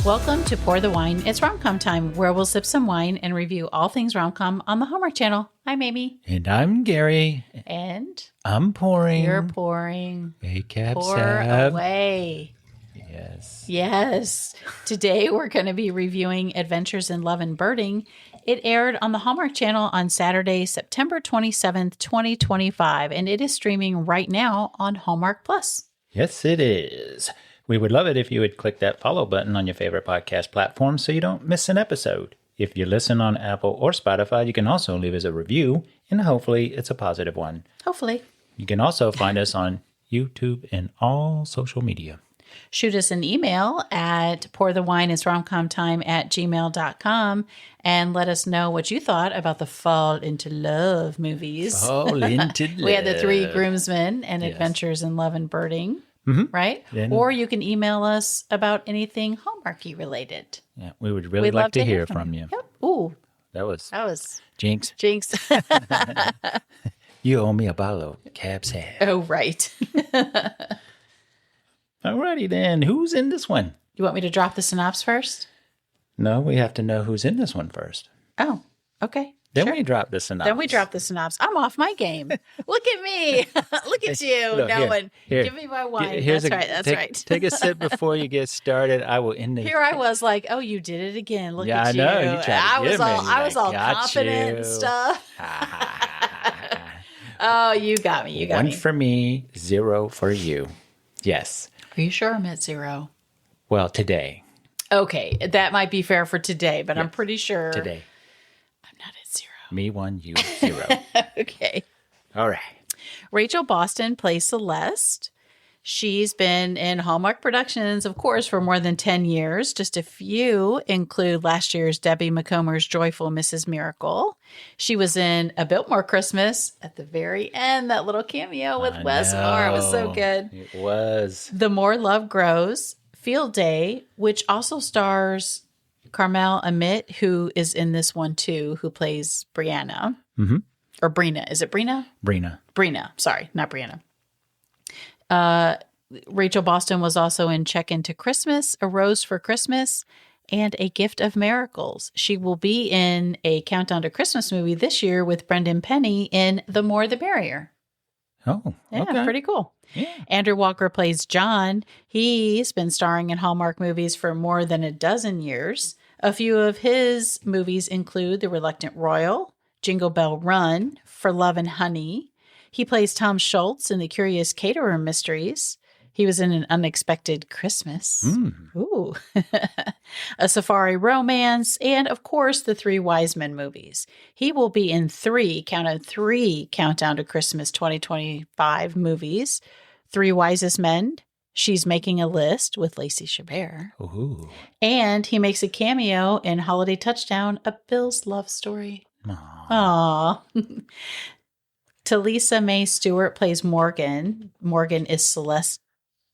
Welcome to Pour the Wine. It's Rom-Com Time, where we'll sip some wine and review all things rom-com on the Hallmark Channel. I'm Amy. And I'm Garry. And I'm pouring. you're pouring. A cab Pour sab. away. Yes. Yes. Today we're going to be reviewing Adventures in Love and Birding. It aired on the Hallmark Channel on Saturday, September 27th, 2025, and it is streaming right now on Hallmark Plus. Yes, it is. We would love it if you would click that follow button on your favorite podcast platform so you don't miss an episode. If you listen on Apple or Spotify, you can also leave us a review, and hopefully it's a positive one. Hopefully. You can also find us on YouTube and all social media. Shoot us an email at pourthewineisromcomtime@gmail.com and let us know what you thought about the Fall into Love movies. Fall into love. We had the Three Groomsmen and Adventures in Love and Birding, right? Then- or you can email us about anything Hallmarky related. Yeah, we would really We'd like love to hear from you. Yep. Ooh, That was Jinx. Jinx. You owe me a bottle of cab sab. Oh, right. Alrighty then. Who's in this one? You want me to drop the synopsis first? No, we have to know who's in this one first. Oh, okay. Then Sure. we drop the synopsis. Then we drop the synopsis. I'm off my game. Look at me. Look at you. Look, no here, one. here. Give me my wine. Here's That's right. That's right. Take a sip before you get started. I will end this. Here I was like, oh, you did it again. Look Yeah, at I you. know. You tried to I was get me. all, I was all Got confident you. and stuff. Oh, you got me. You got One me. for me, 0 for you. Yes. Are you sure I'm at 0? Well, today. Okay, that might be fair for today, but I'm pretty sure Today. I'm not at 0. Me 1, you 0. Okay. All right. Rachel Boston plays Celeste. She's been in Hallmark Productions, of course, for more than 10 years. Just a few include last year's Debbie McComer's Joyful Mrs. Miracle. She was in A Biltmore Christmas at the very end, that little cameo with Wes Moore. It was so good. It was. The More Love Grows, Field Day, which also stars Carmel Amit, who is in this one too, who plays Brianna. Mm-hmm. Or Brina. Is it Brina? Brina. Brina. Sorry, not Brianna. Rachel Boston was also in Check Into Christmas, A Rose for Christmas, and A Gift of Miracles. She will be in a Countdown to Christmas movie this year with Brendan Penny in The More the Merrier. Oh, Yeah, okay. pretty cool. Yeah. Andrew Walker plays John. He's been starring in Hallmark movies for more than a dozen years. A few of his movies include The Reluctant Royal, Jingle Bell Run, For Love and Honey. He plays Tom Schultz in The Curious Caterer Mysteries. He was in An Unexpected Christmas. Ooh. A Safari Romance, and of course, the Three Wise Men movies. He will be in 3 Countdown to Christmas 2025 movies. Three Wisest Men, She's Making a List with Lacey Chabert. Ooh. And he makes a cameo in Holiday Touchdown, A Bill's Love Story. Aw. Aww. Talisa Mae Stewart plays Morgan. Morgan is Celeste's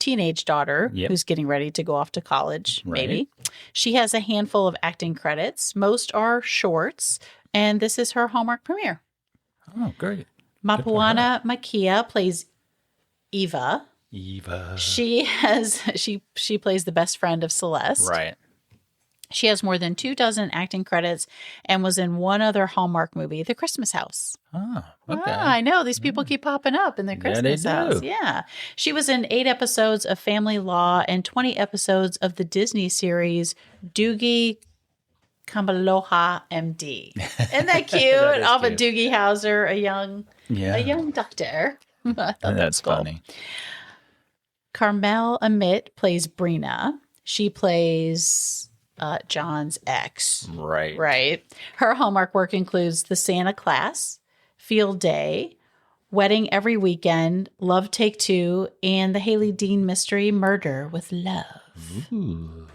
teenage daughter who's getting ready to go off to college, maybe. She has a handful of acting credits. Most are shorts, and this is her Hallmark premiere. Oh, great. Mapuana Makia plays Eva. Eva. She plays the best friend of Celeste. Right. She has more than 24 acting credits and was in one other Hallmark movie, The Christmas House. Oh, okay. Ah, I know. These people keep popping up in The Christmas House. do. Yeah. She was in 8 episodes of Family Law and 20 episodes of the Disney series Doogie Kamealoha MD. Isn't that cute? That is Off of cute. Doogie Howser, a young doctor. I thought that was That's cool. funny. Carmel Amit plays Brina. She plays John's ex. Right. Right. Her Hallmark work includes The Santa Class, Field Day, Wedding Every Weekend, Love Take Two, and the Haley Dean mystery Murder with Love. Ooh.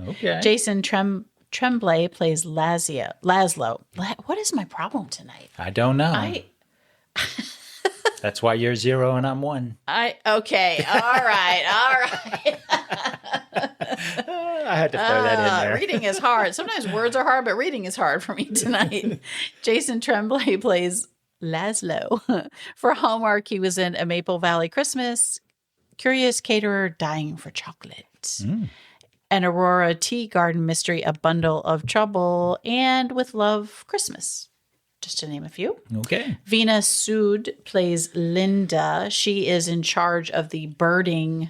Okay. Jason Tremblay plays Laszlo. What is my problem tonight? I don't know. That's why you're 0 and I'm 1. Okay. All right. I had to throw that in there. Reading is hard. Sometimes words are hard, but reading is hard for me tonight. Jason Tremblay plays Laszlo. For Hallmark, he was in A Maple Valley Christmas, Curious Caterer, Dying for Chocolate. An Aurora Tea Garden Mystery, A Bundle of Trouble, and With Love, Christmas, just to name a few. Okay. Vina Sood plays Linda. She is in charge of the birding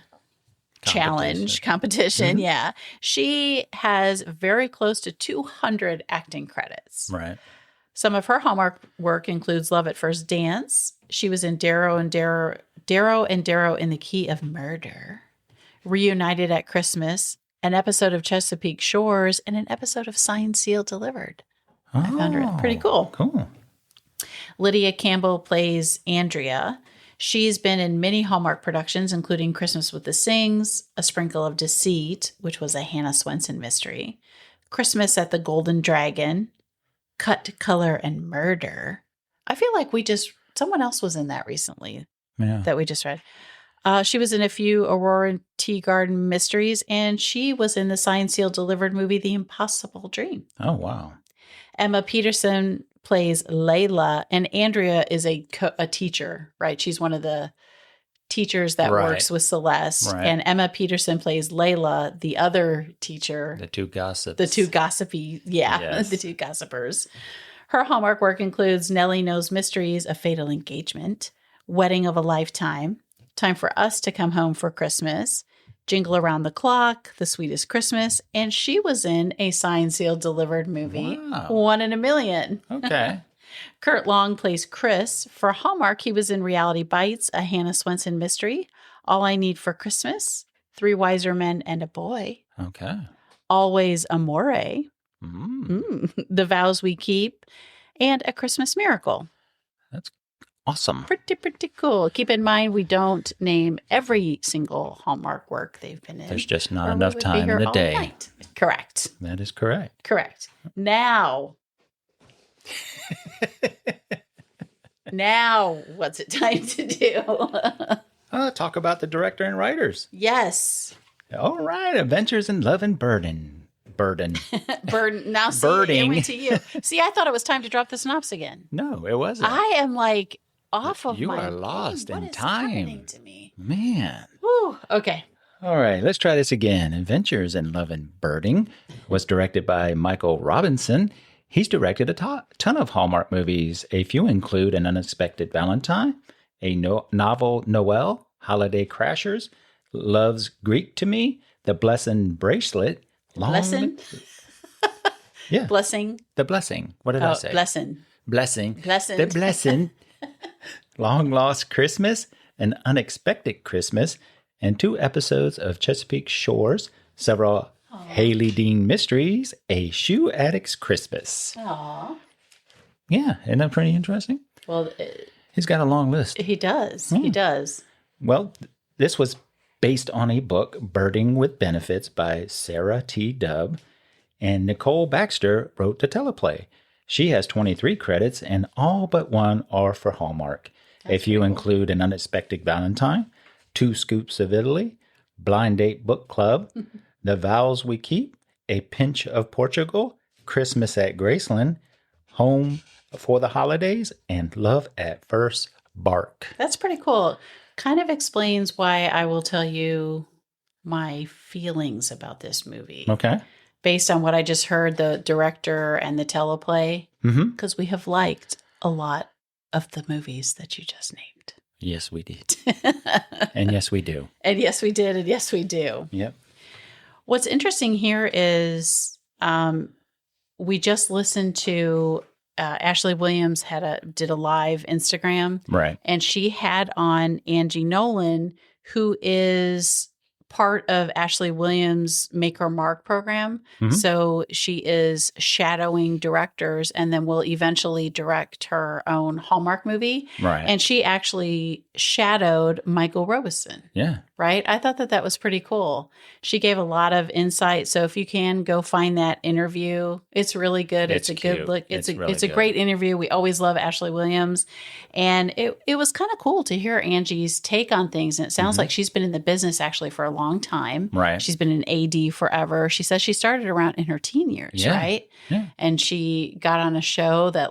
challenge competition. Yeah. She has very close to 200 acting credits. Right. Some of her Hallmark work includes Love at First Dance. She was in Darrow and Darrow in the Key of Murder, Reunited at Christmas, an episode of Chesapeake Shores, and an episode of Signed, Sealed, Delivered. I found her pretty cool. Cool. Lydia Campbell plays Andrea. She's been in many Hallmark productions, including Christmas with the Sings, A Sprinkle of Deceit, which was a Hannah Swenson mystery, Christmas at the Golden Dragon, Cut, Color, and Murder. I feel like someone else was in that recently that we just read. She was in a few Aurora Tea Garden mysteries, and she was in the Signed, Sealed, Delivered movie, The Impossible Dream. Oh, wow. Emma Peterson plays Layla, and Andrea is a teacher, right? She's one of the teachers that works with Celeste. Right. And Emma Peterson plays Layla, the other teacher. The two gossips. The two gossipy, Yes. the two gossipers. Her Hallmark work includes Nellie Knows Mysteries, A Fatal Engagement, Wedding of a Lifetime, Time for Us to Come Home for Christmas, Jingle Around the Clock, The Sweetest Christmas, and she was in a Signed, Sealed, Delivered movie, Wow. 1 in a Million. Okay. Kurt Long plays Chris. For Hallmark, he was in Reality Bites, a Hannah Swenson mystery, All I Need for Christmas, Three Wiser Men and a Boy, Okay. Always Amore, The Vows We Keep, and A Christmas Miracle. That's awesome. Pretty cool. Keep in mind, we don't name every single Hallmark work they've been in. There's just not or we enough would be time here in the all day. night. Correct. That is correct. Now, what's it time to do? Talk about the director and writers. Yes. All right. Adventures in Love and Burden. Burden. Now, see, Birding. it went to you. See, I thought it was time to drop the synopsis again. No, it wasn't. I am like off of You my are lost game. in What is time. happening to me? Man. Whew. Okay. All right, let's try this again. Adventures in Love and Birding was directed by Michael Robinson. He's directed a ton of Hallmark movies. A few include An Unexpected Valentine, a novel Noel, Holiday Crashers, Love's Greek to Me, The Blessing Bracelet. Blessing? Yeah. Blessing? The Blessing. What did I say? Blessing. Blessing. Blessing. The Blessing. Long Lost Christmas, An Unexpected Christmas, and 2 episodes of Chesapeake Shores, several Haley Dean mysteries, A Shoe Addict's Christmas. Aw. Yeah, isn't that pretty interesting? Well, He's got a long list. he does. He does. Well, this was based on a book, Birding with Benefits by Sarah T. Dubb, and Nicole Baxter wrote the teleplay. She has 23 credits, and all but 1 are for Hallmark. If you include An Unexpected Valentine, 2 Scoops of Italy, Blind Date Book Club, The Vows We Keep, A Pinch of Portugal, Christmas at Graceland, Home for the Holidays, and Love at First Bark. That's pretty cool. Kind of explains why I will tell you my feelings about this movie. Okay. Based on what I just heard, the director and the teleplay, because we have liked a lot of the movies that you just named. Yes, we did. And yes, we do. And yes, we did. And yes, we do. Yep. What's interesting here is we just listened to Ashley Williams did a live Instagram. Right. And she had on Angie Nolan, who is part of Ashley Williams' Make or Mark program. So she is shadowing directors and then will eventually direct her own Hallmark movie. Right. And she actually shadowed Michael Robeson. Yeah. Right? I thought that was pretty cool. She gave a lot of insight. So if you can go find that interview, it's really good. It's a cute. good look. It's really a good. great interview. We always love Ashley Williams. And it was kind of cool to hear Angie's take on things. And it sounds like she's been in the business actually for a long time. Right. She's been an AD forever. She says she started around in her teen years, Yeah. right? Yeah. And she got on a show that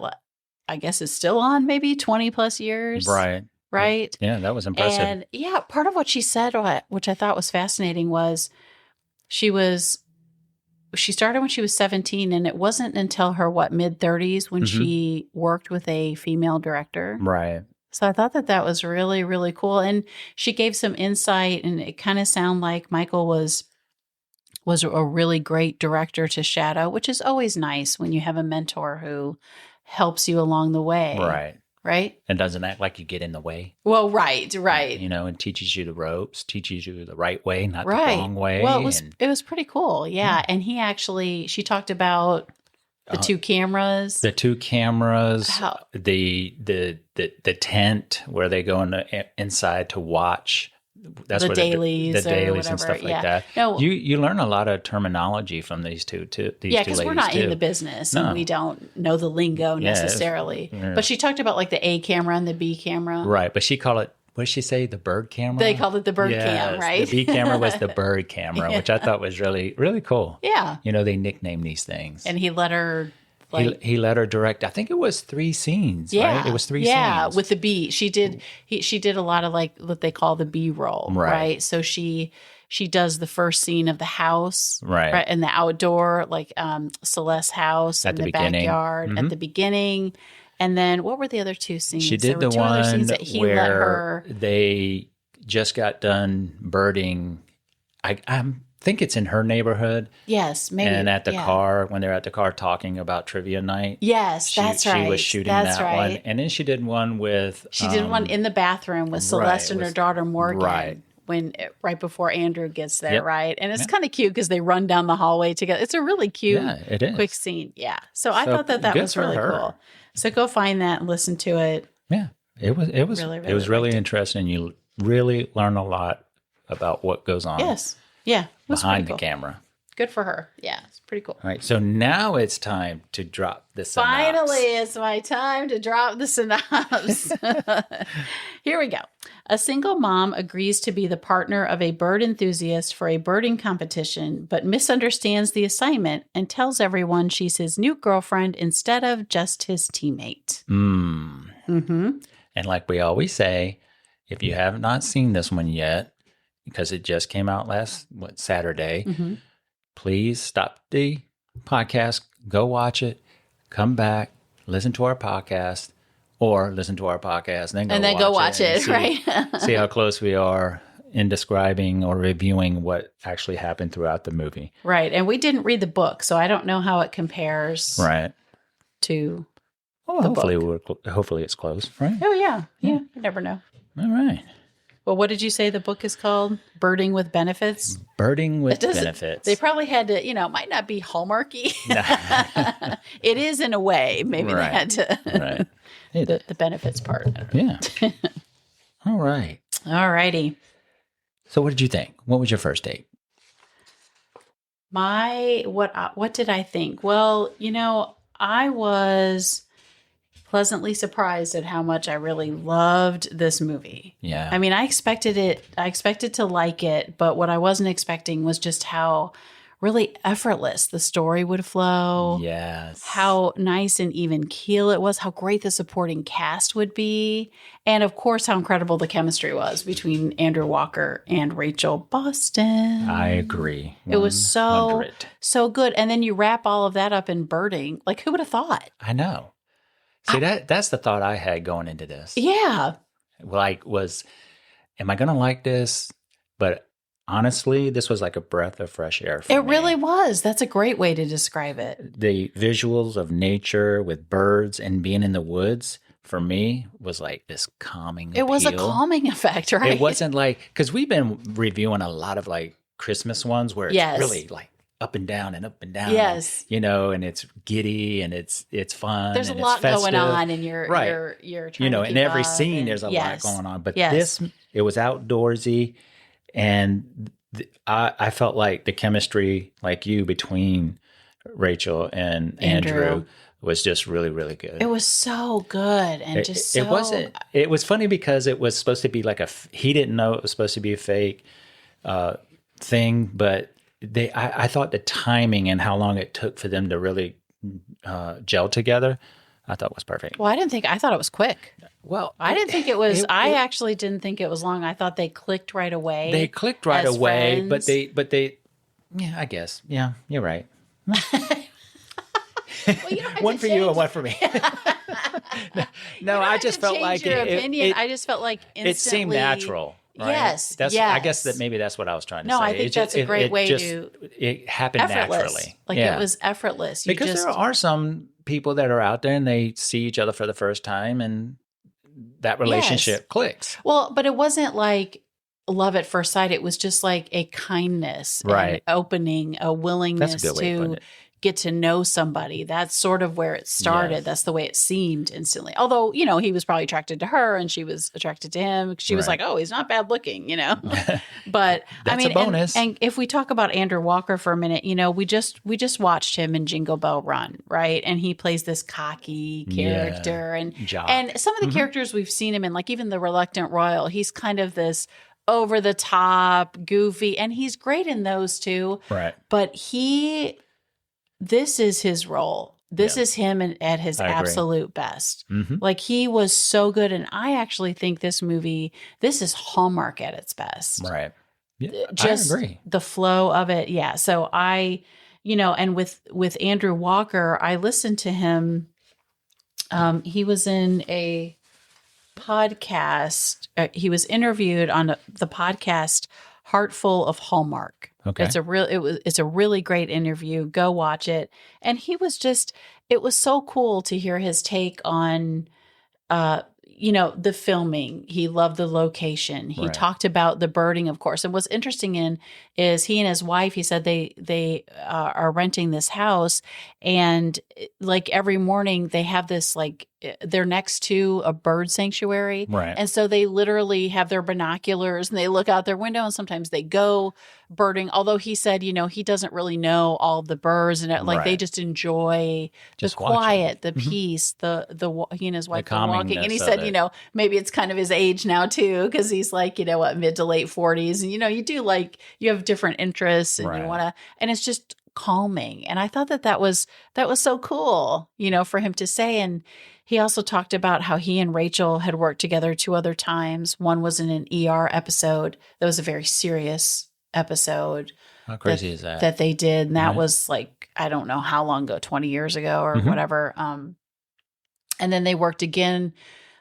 I guess is still on maybe 20 plus years. Right. Right. Yeah, that was impressive. And yeah, part of what she said, which I thought was fascinating, was she was she started when she was 17, and it wasn't until her, mid-30s when she worked with a female director. Right. So I thought that was really, really cool. And she gave some insight, and it kind of sounded like Michael was a really great director to shadow, which is always nice when you have a mentor who helps you along the way. Right. Right? And doesn't act like you get in the way. Well, right. You know, and teaches you the ropes, teaches you the right way, not the wrong way. Well, it was pretty cool. Yeah. And she talked about the two cameras. The two cameras, the tent where they go inside to watch. That's the where dailies the dailies and stuff like that. No, you learn a lot of terminology from these two because we're not in the business and we don't know the lingo necessarily. But she talked about like the A camera and the B camera. Right. But she called it, what did she say? The bird camera? They called it the bird cam, right? The B camera was the bird camera, which I thought was really, really cool. Yeah. You know, they nickname these things. And he let her... he let her direct. I think it was 3 scenes. Right? It was 3 scenes. Yeah, with the B, she did a lot of like what they call the B roll, right? So she does the first scene of the house, right, and the outdoor, like Celeste's house in the backyard at the beginning, and then what were the other 2 scenes? She did the one where they just got done birding. I think it's in her neighborhood. Yes, maybe. And at the car, when they're at the car talking about trivia night. Yes, that's right. She was shooting that one. And then she did one with... She did one in the bathroom with Celeste and her daughter Morgan. Right. Right before Andrew gets there, right? And it's kind of cute because they run down the hallway together. It's a really cute, quick scene. Yeah. So I thought that was really cool. So go find that and listen to it. Yeah. It was really interesting. You really learn a lot about what goes on. Yes. Yeah. Behind the camera. Good for her. Yeah, it's pretty cool. All right. So now it's time to drop the synopsis. Finally, it's my time to drop the synopsis. Here we go. A single mom agrees to be the partner of a bird enthusiast for a birding competition, but misunderstands the assignment and tells everyone she's his new girlfriend instead of just his teammate. And like we always say, if you have not seen this one yet, because it just came out last Saturday, please stop the podcast, go watch it, come back, listen to our podcast, or listen to our podcast and then go watch it, right? See how close we are in describing or reviewing what actually happened throughout the movie. Right. And we didn't read the book, so I don't know how it compares to hopefully it's close, right? Oh, yeah. Yeah. You never know. All right. Well, what did you say the book is called? Birding with Benefits? Birding with Benefits. They probably had to, it might not be Hallmarky. It is in a way. Maybe they had to. The benefits part. Yeah. All right. All righty. So what did you think? What was your first date? What did I think? Well, I was pleasantly surprised at how much I really loved this movie. Yeah. I mean, I expected to like it, but what I wasn't expecting was just how really effortless the story would flow. Yes. How nice and even keel it was, how great the supporting cast would be, and of course, how incredible the chemistry was between Andrew Walker and Rachel Boston. I agree. 100. It was so good. And then you wrap all of that up in birding. Like, who would have thought? I know. See, that's the thought I had going into this. Yeah. Like, am I going to like this? But honestly, this was like a breath of fresh air for me. It really was. That's a great way to describe it. The visuals of nature with birds and being in the woods, for me, was like this calming appeal. It was a calming effect, right? It wasn't like, because we've been reviewing a lot of like Christmas ones where it's really like up and down and up and down. Yes. And it's giddy and it's fun. There's and a lot it's festive. going on and you're trying to keep in every up scene there's a lot going on. But this, it was outdoorsy, and I felt like the chemistry, like you, between Rachel and Andrew was just really, really good. It was so good and It was funny because it was supposed to be like he didn't know it was supposed to be a fake thing, but I thought the timing and how long it took for them to really gel together, I thought was perfect. Well, I thought it was quick. Well, I didn't think it was. I actually didn't think it was long. I thought they clicked right away. They clicked right away, friends. but they. Yeah, I guess. Yeah, you're right. Well, you don't have One to for you and change- one for me. No, You I don't just have to felt change like your it, opinion. I just felt like instantly, it seemed natural. Right? Yes, I guess yes. that maybe that's what I was trying to No, say. I think It that's a great way to it happened effortless. naturally. Like Yeah. it was effortless. Because there are some people that are out there and they see each other for the first time and that relationship clicks. Well, but it wasn't like love at first sight. It was just like a kindness, Right. and opening, a willingness That's a good way of putting to it. get to know somebody. That's sort of where it started. Yeah. That's the way it seemed instantly. Although, he was probably attracted to her and she was attracted to him. She was Right. like, oh, he's not bad looking, But That's a bonus. And if we talk about Andrew Walker for a minute, we just watched him in Jingle Bell Run, right? And he plays this cocky character, Jock. and some of the characters we've seen him in, like even the Reluctant Royal, he's kind of this over the top, goofy, and he's great in those too. Right. But this is his role. This is him at his I agree. absolute best. Mm-hmm. Like he was so good. And I actually think this is Hallmark at its best. Right. Yeah, Just I agree. the flow of it. Yeah. So and with Andrew Walker, I listened to him. He was in a podcast. He was interviewed on the podcast Heartful of Hallmark. Okay. It's a really great interview. Go watch it. And it was so cool to hear his take on the filming. He loved the location. He Right. talked about the birding, of course. And what's interesting is he and his wife, he said they are renting this house, and like every morning they have this, like they're next to a bird sanctuary. Right. And so they literally have their binoculars and they look out their window, and sometimes they go birding. Although he said, he doesn't really know all of the birds, and they Right. just enjoy Just the watching. quiet, the Mhm. peace, he and his wife were calmingness walking. And he of said, it. maybe it's kind of his age now too, because he's like, mid to late 40s. And, you do you have different interests, and Right. you want to, and it's just calming. And I thought that was so cool, for him to say. And he also talked about how he and Rachel had worked together 2 other times. One was in an ER episode. That was a very serious episode. How crazy is that? That they did. And that Right. was like, I don't know how long ago, 20 years ago or Mhm. whatever. And then they worked again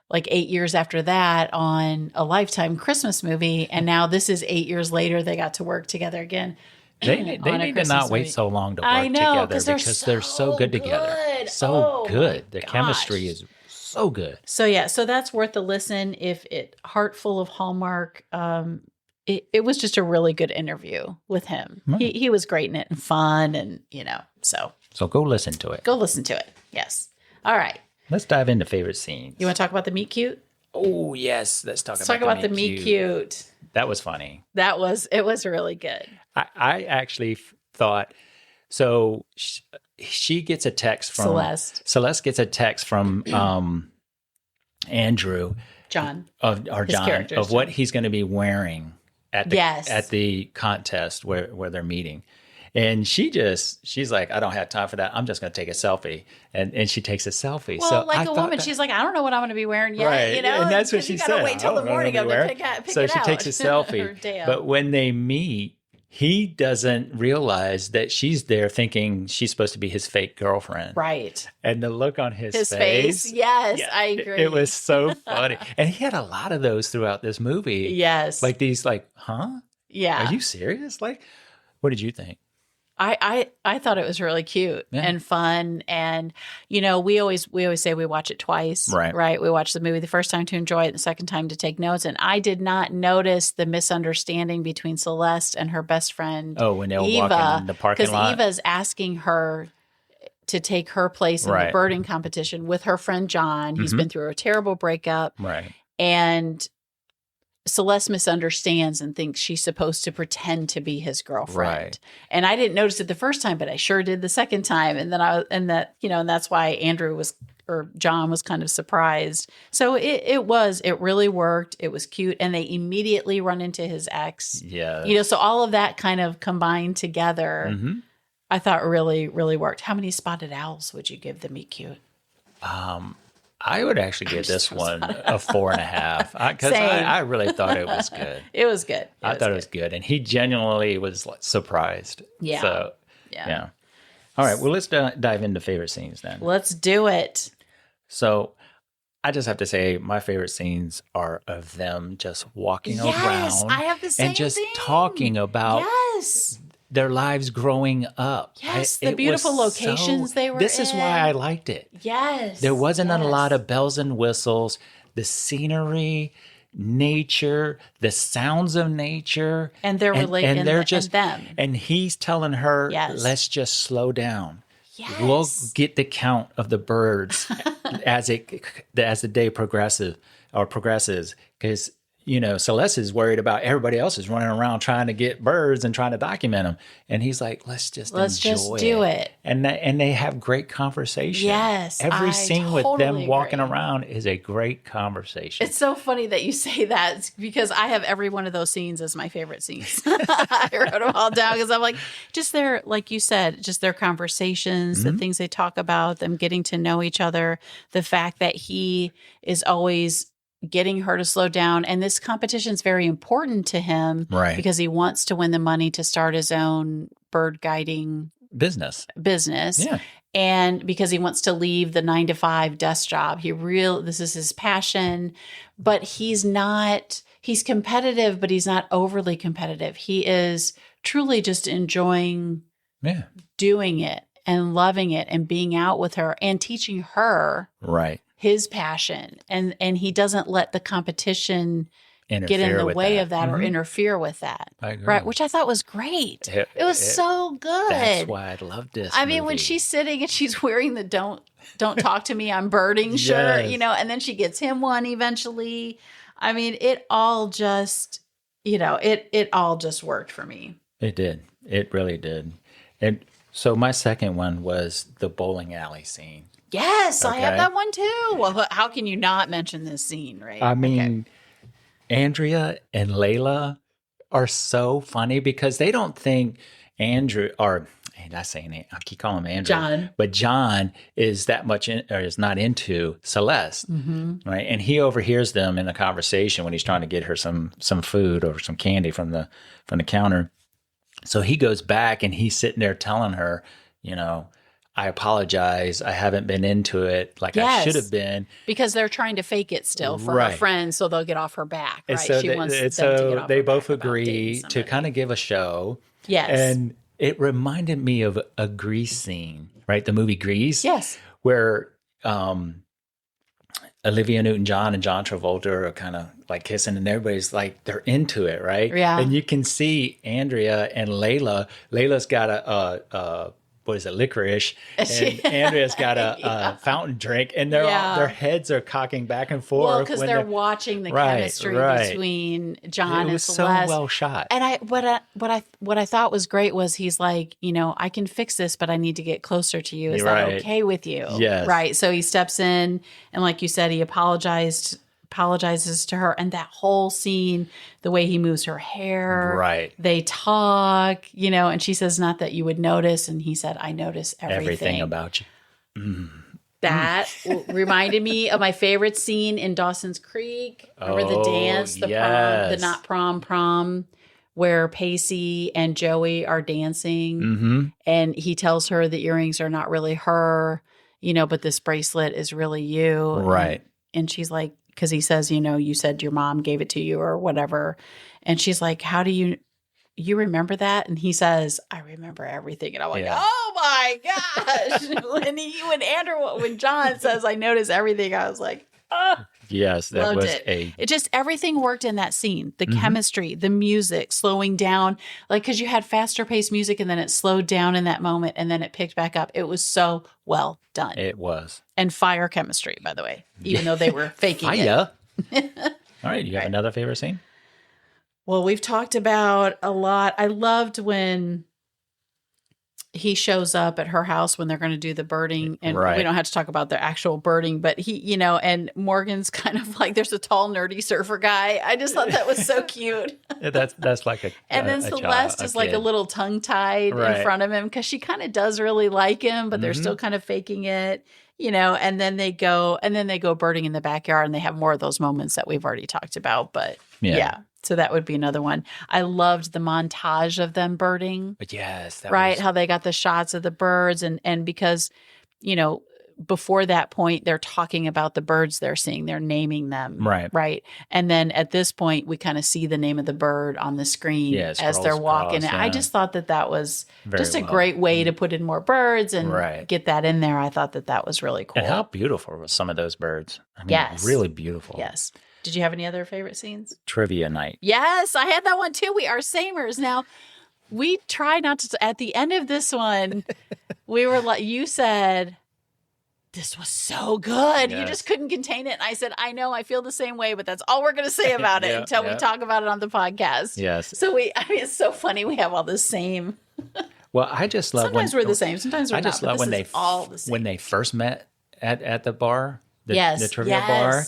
like 8 years after that on a Lifetime Christmas movie. And now this is 8 years later, they got to work together again. They on a need to Christmas not wait movie. so long to work I know, together 'cause they're so good together. good. So Oh, good. my The chemistry gosh. is so good. So yeah, so that's worth a listen. If it Heartful of Hallmark, it was just a really good interview with him. Right. He was great in it and fun, and so So go listen to it. go listen to it. Yes. All right. Let's dive into favorite scenes. You want to talk about the meet cute? Oh yes, let's talk Let's talk about the meet cute. That was funny. It was really good. I actually thought so. She gets a text from Celeste. Celeste gets a text from Andrew John. of His character's of what John. he's going to be wearing at the Yes. at the contest where they're meeting. And she's like, I don't have time for that. I'm just going to take a selfie. And she takes a selfie. Well, so like I a thought woman, that- she's like, I don't know what I'm going to be wearing yet. right. And that's what 'cause she you said. gotta wait till I the don't know morning what of to to wear. pick So it she out. takes a Or selfie. day of. But when they meet, he doesn't realize that she's there thinking she's supposed to be his fake girlfriend. Right. And the look on his Face. Yes, yeah, I it- agree. It was so funny. And he had a lot of those throughout this movie. Yes. Like these, huh? yeah. Are you serious? Like, what did you think? I thought it was really cute Yeah. and fun. And, we always say we watch it twice. Right. We watch the movie the first time to enjoy it, the second time to take notes. And I did not notice the misunderstanding between Celeste and her best friend, Oh, when they were Eva, walking in the parking because lot. Eva's asking her to take her place in the Right. birding competition with her friend John. He's Mhm. been through a terrible breakup. Right. And Celeste misunderstands and thinks she's supposed to pretend to be his girlfriend. Right. And I didn't notice it the first time, but I sure did the second time. And then and that's why John was kind of surprised. So it really worked. It was cute. And they immediately run into his ex. Yeah. So all of that kind of combined together, Mm-hmm. I thought really, really worked. How many spotted owls would you give the meet cute? I would actually give this one a 4.5 because Same. I really thought it was good. It was good. I thought it was good. And he genuinely was like, surprised. Yeah. So, Yeah. yeah. All right. Well, let's dive into favorite scenes then. Let's do it. So I just have to say my favorite scenes are of them just walking Yes, around I have the same and just thing. talking about Yes. their lives growing up. Yes, the It was beautiful locations they were This is why in. I liked it. Yes. There wasn't a yes. lot of bells and whistles. The scenery, nature, the sounds of nature, And they're and they're and them. And he's telling her, Yes. "Let's just slow down. Yes. We'll get the count of the birds as the day progresses, because." Celeste is worried about everybody else is running around trying to get birds and trying to document them. And he's like, let's just do it. And they have great conversation. Yes, Every I scene with totally them walking agree. around is a great conversation. It's so funny that you say that because I have every one of those scenes as my favorite scenes. I wrote them all down because I'm like, just their, like you said, just their conversations, the things they talk about, them getting to know each other, the fact that he is always getting her to slow down. And this competition is very important to him, Right. Because he wants to win the money to start his own bird guiding business. Yeah. And because he wants to leave the 9-to-5 desk job. This is his passion, but he's competitive, but he's not overly competitive. He is truly just enjoying doing it and loving it and being out with her and teaching her his passion. And he doesn't let the competition get in the way of that or interfere with that. I agree. Right. Which I thought was great. It was so good. That's why I loved this. I mean, when she's sitting and she's wearing the don't talk to me, I'm birding shirt, and then she gets him one eventually. I mean, it all just, it all just worked for me. It did. It really did. And so my second one was the bowling alley scene. Yes, I have that one too. Well, how can you not mention this scene, right? I mean, Andrea and Layla are so funny because they don't think Andrew or I keep calling him Andrew, John. But John is that much is not into Celeste, right? And he overhears them in a conversation when he's trying to get her some food or some candy from the counter. So he goes back and he's sitting there telling her, I apologize. I haven't been into it like I should have been. Because they're trying to fake it still for her friends so they'll get off her back, right? So she wants them to get off her back. They both agree to kind of give a show. Yes. And it reminded me of a Grease scene, right? The movie Grease. Yes. Where Olivia Newton-John and John Travolta are kind of like kissing and everybody's like, they're into it, right? Yeah. And you can see Andrea and Layla. Layla's got a what is it, licorice, and Andrea's got a fountain drink, and their heads are cocking back and forth. Well, because they're watching the chemistry between John and Celeste. It was so well shot. And what I thought was great was he's like, I can fix this, but I need to get closer to you. Is that okay with you? Yes. Right. So he steps in, and like you said, he apologizes to her, and that whole scene, the way he moves her hair, right? They talk, and she says, "Not that you would notice," and he said, "I notice everything about you." That reminded me of my favorite scene in Dawson's Creek. Remember the dance, the prom, the not prom, where Pacey and Joey are dancing, and he tells her the earrings are not really her, but this bracelet is really you, right? And she's like, because he says, you said your mom gave it to you or whatever. And she's like, how do you remember that? And he says, I remember everything. And I'm like, oh my gosh. when John says, I notice everything, I was like, oh. Yes, that was it just, everything worked in that scene. The chemistry, the music, slowing down, like, because you had faster paced music and then it slowed down in that moment and then it picked back up. It was so well done. It was. And fire chemistry, by the way, even though they were faking it. All right. You have another favorite scene? Well, we've talked about a lot. I loved when he shows up at her house when they're going to do the birding, and we don't have to talk about the actual birding, but he, and Morgan's kind of like, there's a tall, nerdy surfer guy. I just thought that was so cute. That's like a, and then Celeste is like a little tongue tied in front of him, because she kind of does really like him, but they're still kind of faking it. and then they go birding in the backyard, and they have more of those moments that we've already talked about. But yeah. So that would be another one. I loved the montage of them birding. But yes, how they got the shots of the birds, and because, before that point, they're talking about the birds they're seeing. They're naming them. Right. And then at this point, we kind of see the name of the bird on the screen as they're walking. Across, I just thought that was just a great way to put in more birds and get that in there. I thought that was really cool. And how beautiful were some of those birds? I mean, yes. Really beautiful. Yes. Did you have any other favorite scenes? Trivia night. Yes, I had that one too. We are samers. Now, we try not to, at the end of this one, we were like, you said, this was so good. Yes. You just couldn't contain it. And I said, I know, I feel the same way, but that's all we're going to say about it until we talk about it on the podcast. Yes. So it's so funny. We have all the same. Well, I just love sometimes we're the same. Sometimes we're not. I just love when they first met at the bar, the trivia bar,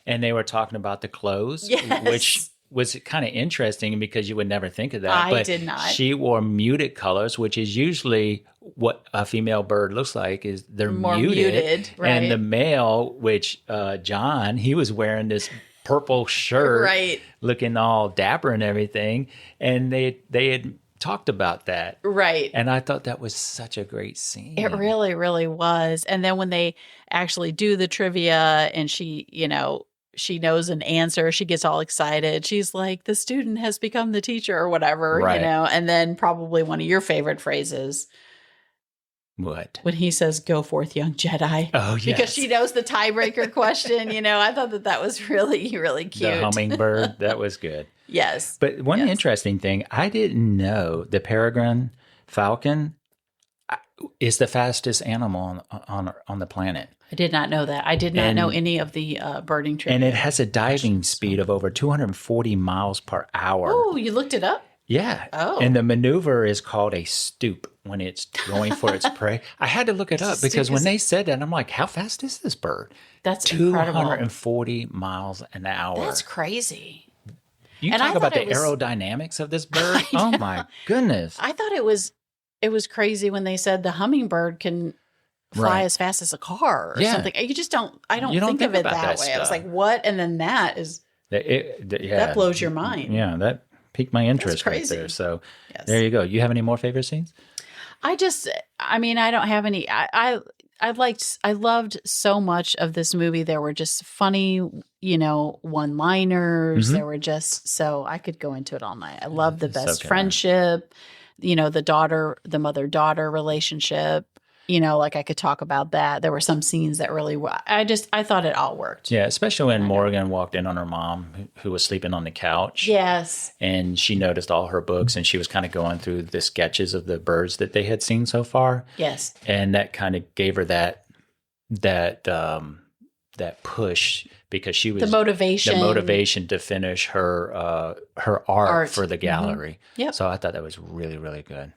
and they were talking about the clothes, which was kind of interesting because you would never think of that. I did not. She wore muted colors, which is usually what a female bird looks like. Is they're more muted, right? And the male, which John, he was wearing this purple shirt, right, looking all dapper and everything, and they had talked about that, right? And I thought that was such a great scene. It really, really was. And then when they actually do the trivia, and she, she knows an answer, she gets all excited. She's like, the student has become the teacher or whatever, right. And then probably one of your favorite phrases. What? When he says, "Go forth, young Jedi." Oh, yes. Because she knows the tiebreaker question. I thought that was really, really cute. The hummingbird, that was good. Yes. But one interesting thing, I didn't know the peregrine falcon is the fastest animal on the planet. I did not know that. I did not know any of the birding trivia. And it has a diving speed of over 240 miles per hour. Oh, you looked it up? Yeah. Oh. And the maneuver is called a stoop when it's going for its prey. I had to look it up because when they said that, I'm like, how fast is this bird? That's incredible. 240 miles an hour. That's crazy. You talk about the aerodynamics of this bird. Oh my goodness. I thought it was crazy when they said the hummingbird can fly as fast as a car or something. You just don't think of it that way. I was like, what? And then that blows your mind. Yeah, that piqued my interest right there. So there you go. You have any more favorite scenes? I don't have any. I loved so much of this movie. There were just funny, one-liners. There were just, so I could go into it all night. I love the best friendship, the mother-daughter relationship. I could talk about that. There were some scenes that really, I thought it all worked. Yeah, especially when Morgan walked in on her mom who was sleeping on the couch. Yes. And she noticed all her books, and she was kind of going through the sketches of the birds that they had seen so far. Yes. And that kind of gave her that push because she was the motivation to finish her art for the gallery. Mm-hmm. Yep. So I thought that was really, really good.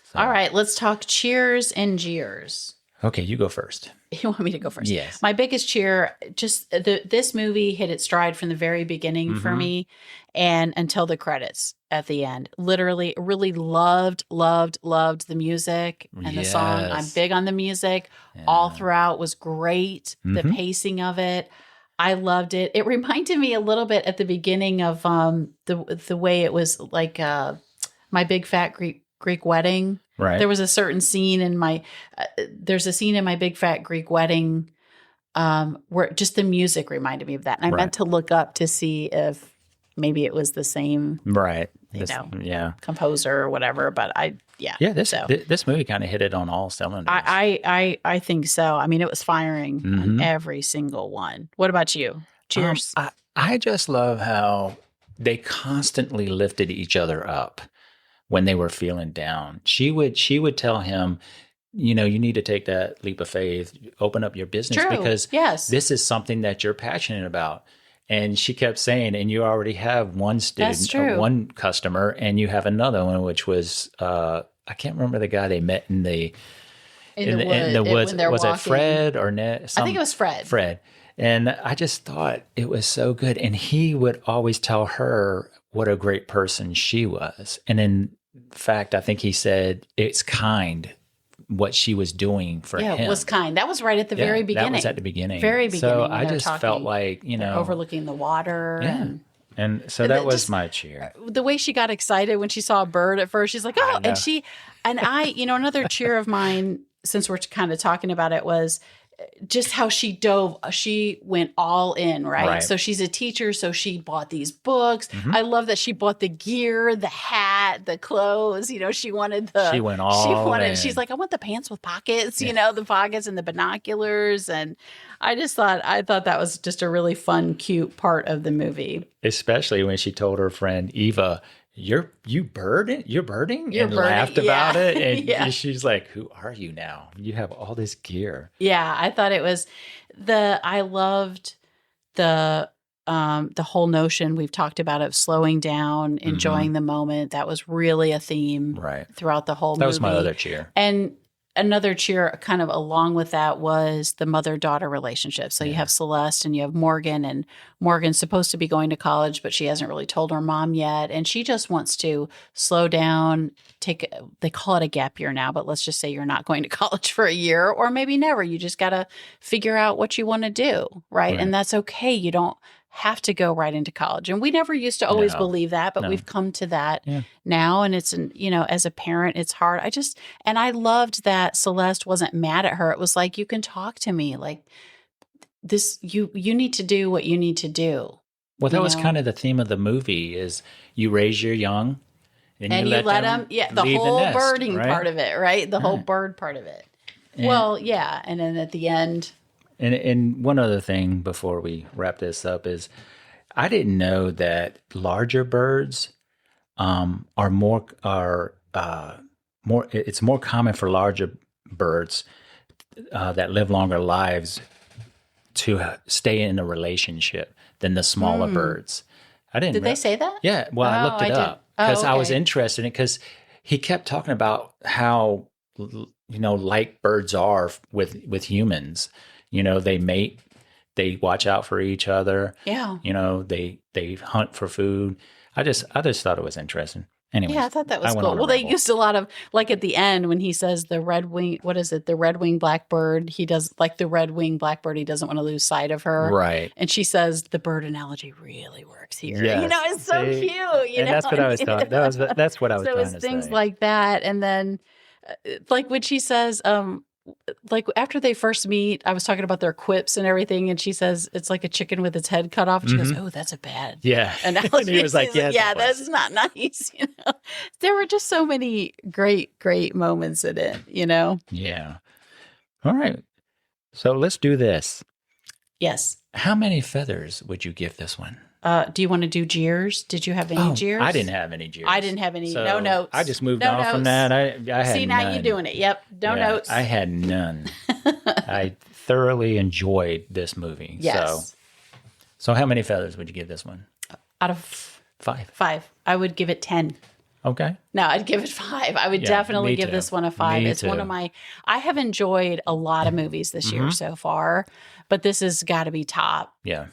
So. All right, let's talk cheers and jeers. Okay, you go first. You want me to go first? Yes. My biggest cheer, just this movie hit its stride from the very beginning for me and until the credits at the end. Literally, really loved the music and the song. I'm big on the music. Yeah. All throughout was great. The pacing of it. I loved it. It reminded me a little bit at the beginning of the way it was like My Big Fat Greek Wedding. Right. There was a certain scene in there's a scene in My Big Fat Greek Wedding where just the music reminded me of that. And I meant to look up to see if maybe it was the same, composer or whatever. But this movie kind of hit it on all cylinders. I think so. I mean, it was firing on every single one. What about you? Cheers. I just love how they constantly lifted each other up. When they were feeling down, she would tell him, you need to take that leap of faith, open up your business because this is something that you're passionate about. And she kept saying, and you already have one student, one customer, and you have another one, which was, I can't remember the guy they met in the woods. Was it Fred or Ned? I think it was Fred. Fred. And I just thought it was so good. And he would always tell her what a great person she was. And in fact, I think he said it's kind what she was doing for him. Yeah, was kind. That was right at the very beginning. That was at the beginning. Very beginning. So I just felt like, overlooking the water. Yeah. And so that was my cheer. The way she got excited when she saw a bird at first, she's like, oh, and another cheer of mine, since we're kind of talking about it, was just how she went all in, right? So she's a teacher, so she bought these books. I love that she bought the gear, the hat, the clothes. She wanted she went all in. She's like, I want the pants with pockets, the pockets and the binoculars. And I thought that was just a really fun, cute part of the movie. Especially when she told her friend Eva, you're birding, and laughed about it. And she's like, who are you now? You have all this gear. Yeah. I thought it was I loved the whole notion we've talked about of slowing down, enjoying the moment. That was really a theme throughout the whole movie. That was my other cheer. And another cheer kind of along with that was the mother-daughter relationship. So you have Celeste and you have Morgan, and Morgan's supposed to be going to college, but she hasn't really told her mom yet. And she just wants to slow down, they call it a gap year now, but let's just say you're not going to college for a year or maybe never. You just got to figure out what you want to do, right? And that's okay. You don't have to go right into college. And we never used to always believe that, but we've come to that now. And it's, as a parent, it's hard. And I loved that Celeste wasn't mad at her. It was like, you can talk to me like this, you need to do what you need to do. Well, that was kind of the theme of the movie is you raise your young and you let them the whole nest, birding part of it, right? The whole bird part of it. And, and then at the end. And one other thing before we wrap this up is I didn't know that larger birds are more it's more common for larger birds that live longer lives to stay in a relationship than the smaller birds. I didn't. Did they say that? Yeah. Well, I looked it up because I was interested in it because he kept talking about how like birds are with humans. They mate, they watch out for each other. Yeah. They hunt for food. I just thought it was interesting. Anyway. Yeah, I thought that was cool. Well, they used a lot of, like at the end when he says the red-winged blackbird, he does, like the red-winged blackbird, he doesn't want to lose sight of her. Right. And she says the bird analogy really works here. Yes. It's so cute. And that's what I was talking. That's what I was trying to say. So it's things like that. And then like when she says, like after they first meet, I was talking about their quips and everything, and she says it's like a chicken with its head cut off. And she goes, "Oh, that's a bad analogy." And he was like, that's not nice." There were just so many great moments in it. Yeah. All right. So let's do this. Yes. How many feathers would you give this one? Do you want to do jeers? Did you have any jeers? I didn't have any jeers. I didn't have any. So no notes. I just moved on from that. I had See, now you're doing it. Yep. No notes. I had none. I thoroughly enjoyed this movie. Yes. So how many feathers would you give this one? Out of 5. 5. I would give it 10. Okay. No, I'd give it 5. I would definitely give this one a 5. It's one of my, I have enjoyed a lot of movies this year so far, but this has got to be top. Yeah.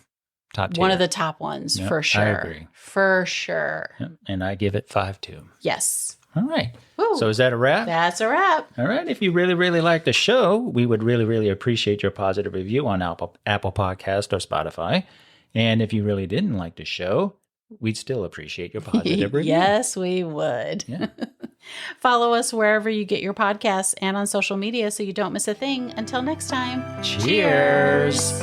Top tier. One of the top ones for sure. I agree. For sure. Yep. And I give it 5 too. Yes. All right. Woo. So is that a wrap? That's a wrap. All right. If you really, really like the show, we would really, really appreciate your positive review on Apple Podcast or Spotify. And if you really didn't like the show, we'd still appreciate your positive review. Yes, we would. Yeah. Follow us wherever you get your podcasts and on social media so you don't miss a thing. Until next time. Cheers.